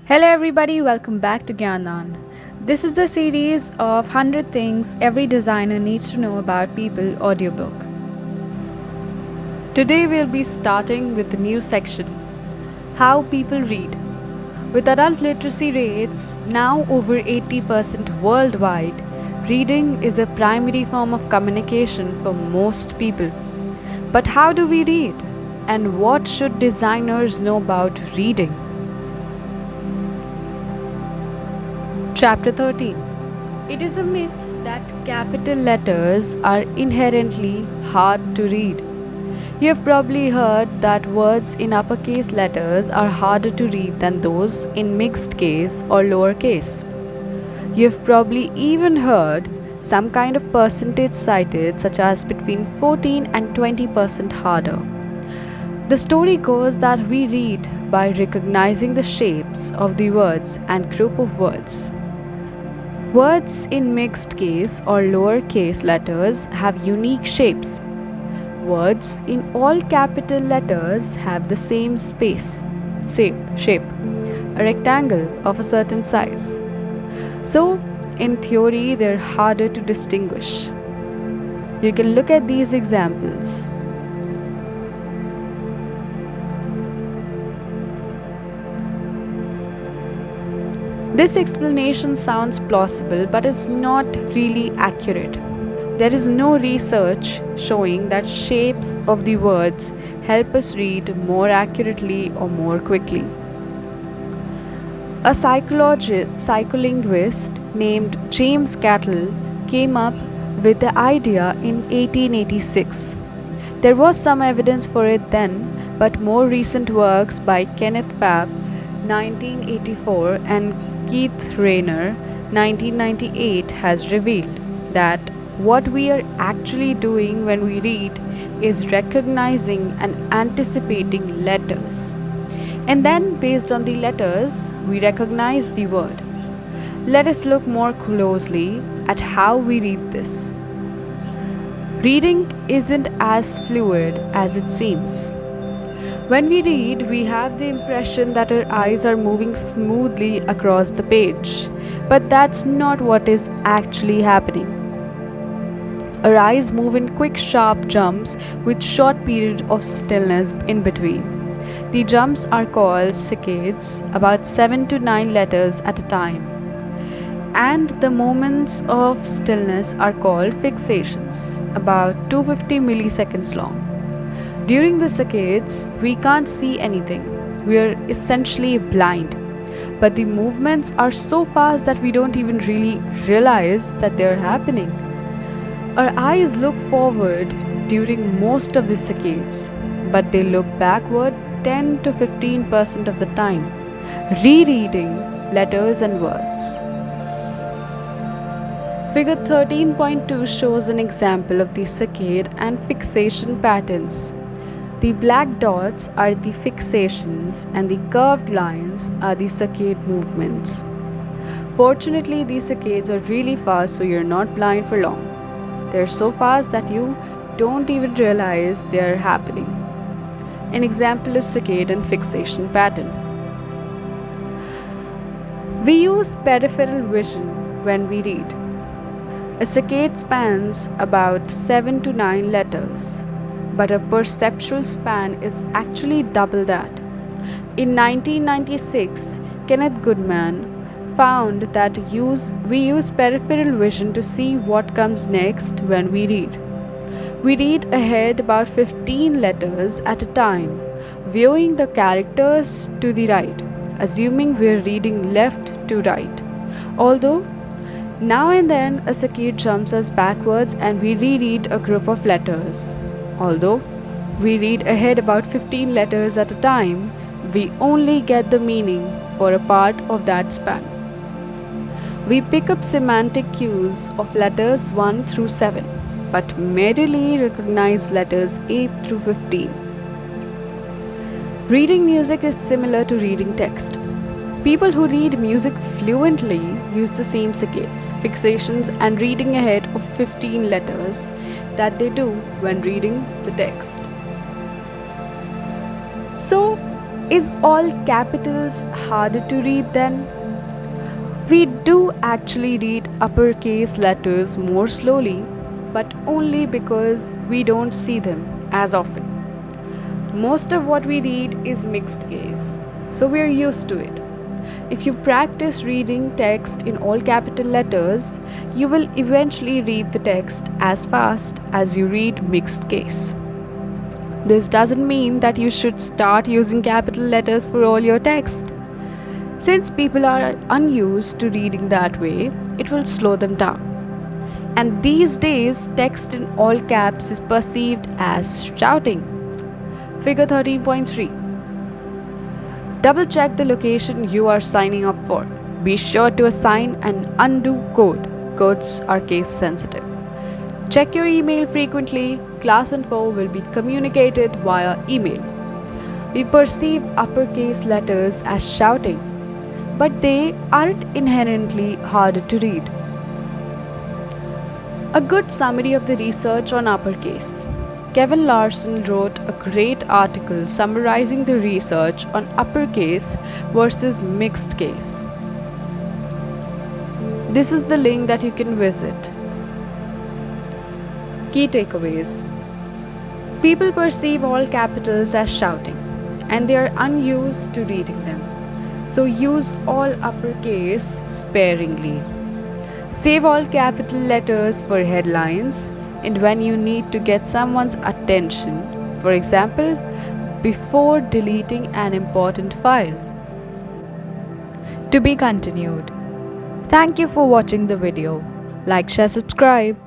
Hello, everybody, welcome back to Gyanan. This is the series of 100 Things Every Designer Needs to Know About People audiobook. Today, we'll be starting with the new section How People Read. With adult literacy rates now over 80% worldwide, reading is a primary form of communication for most people. But how do we read? And what should designers know about reading? Chapter 13. It is a myth that capital letters are inherently hard to read. You have probably heard that words in uppercase letters are harder to read than those in mixed case or lowercase. You have probably even heard some kind of percentage cited, such as between 14 and 20% harder. The story goes that we read by recognizing the shapes of the words and group of words. Words in mixed case or lowercase letters have unique shapes. Words in all capital letters have the same shape, a rectangle of a certain size. So, in theory, they're harder to distinguish. You can look at these examples. This explanation sounds plausible but is not really accurate. There is no research showing that shapes of the words help us read more accurately or more quickly. A psycholinguist named James Cattell came up with the idea in 1886. There was some evidence for it then, but more recent works by Kenneth Papp 1984 and Keith Rayner 1998 has revealed that what we are actually doing when we read is recognizing and anticipating letters. And then, based on the letters, we recognize the word. Let us look more closely at how we read this. Reading isn't as fluid as it seems. When we read, we have the impression that our eyes are moving smoothly across the page, but that's not what is actually happening. Our eyes move in quick, sharp jumps with short periods of stillness in between. The jumps are called saccades, about 7 to 9 letters at a time. And the moments of stillness are called fixations, about 250 milliseconds long. During the saccades, we can't see anything. We are essentially blind. But the movements are so fast that we don't even really realize that they are happening. Our eyes look forward during most of the saccades, but they look backward 10 to 15% of the time, rereading letters and words. Figure 13.2 shows an example of the saccade and fixation patterns. The black dots are the fixations and the curved lines are the saccade movements. Fortunately, these saccades are really fast, so you're not blind for long. They're so fast that you don't even realize they're happening. An example of saccade and fixation pattern. We use peripheral vision when we read. A saccade spans about 7 to 9 letters, but a perceptual span is actually double that. In 1996, Kenneth Goodman found that we use peripheral vision to see what comes next when we read. We read ahead about 15 letters at a time, viewing the characters to the right, assuming we're reading left to right. Although, now and then a saccade jumps us backwards and we reread a group of letters. Although we read ahead about 15 letters at a time, we only get the meaning for a part of that span. We pick up semantic cues of letters 1 through 7, but merely recognize letters 8 through 15. Reading music is similar to reading text. People who read music fluently use the same saccades, fixations, and reading ahead of 15 letters that they do when reading the text. So, Is all capitals harder to read then? We do actually read uppercase letters more slowly, but only because we don't see them as often. Most of what we read is mixed case, so we're used to it. If you practice reading text in all capital letters, you will eventually read the text as fast as you read mixed case. This doesn't mean that you should start using capital letters for all your text. Since people are unused to reading that way, it will slow them down. And these days, text in all caps is perceived as shouting. Figure 13.3. Double check the location you are signing up for. Be sure to assign an undo code. Codes are case sensitive. Check your email frequently. Class info will be communicated via email. We perceive uppercase letters as shouting, but they aren't inherently harder to read. A good summary of the research on uppercase. Kevin Larson wrote a great article summarizing the research on uppercase versus mixed case. This is the link that you can visit. Key takeaways. People perceive all capitals as shouting, and they are unused to reading them. So use all uppercase sparingly. Save all capital letters for headlines and when you need to get someone's attention, for example, before deleting an important file. To be continued. Thank you for watching the video. Like, share, subscribe.